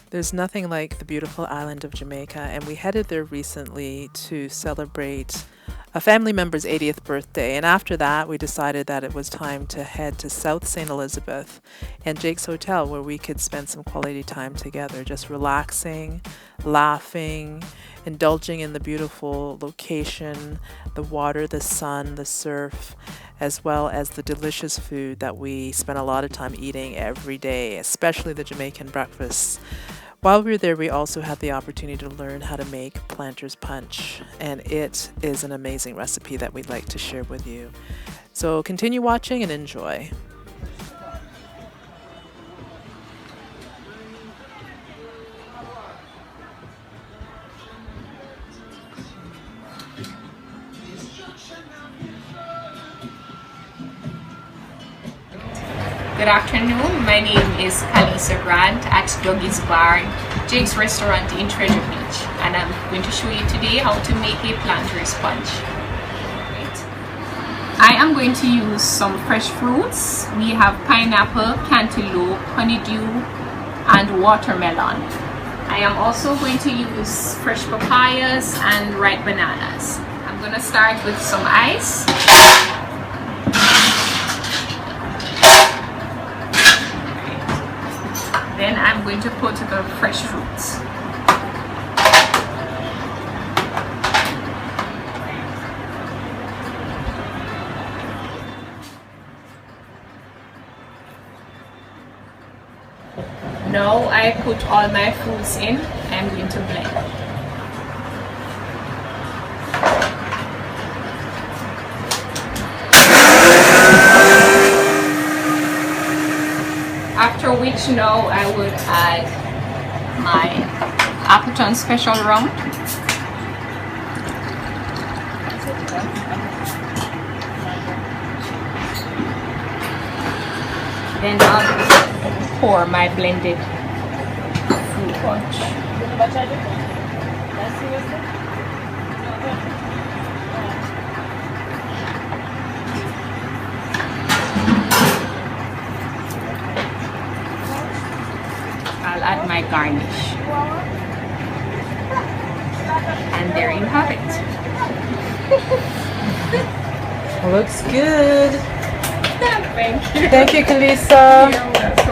There's nothing like the beautiful island of Jamaica, and we headed there recently to celebrate a family member's 80th birthday. And after that, we decided that it was time to head to South St. Elizabeth and Jake's Hotel, where we could spend some quality time together, just relaxing, laughing, indulging in the beautiful location, the water, the sun, the surf, as well as the delicious food that we spent a lot of time eating every day, especially the Jamaican breakfasts. While we were there, we also had the opportunity to learn how to make planter's punch, and it is an amazing recipe that we'd like to share with you. So continue watching and enjoy. Good afternoon, my name is Kalisa Grant at Dougie's Bar, Jake's Restaurant in Treasure Beach, and I'm going to show you today how to make a planter's punch. Right. I am going to use some fresh fruits. We have pineapple, cantaloupe, honeydew, and watermelon. I am also going to use fresh papayas and ripe bananas. I'm going to start with some ice. Then I'm going to put the fresh fruits. Now I put all my fruits in. I'm going to blend. After which now I would add my Appleton Special Rum. Then I'll pour my blended fruit punch. I'll add my garnish. And there you have it. Looks good. Thank you. Thank you, Kalisa. You're welcome.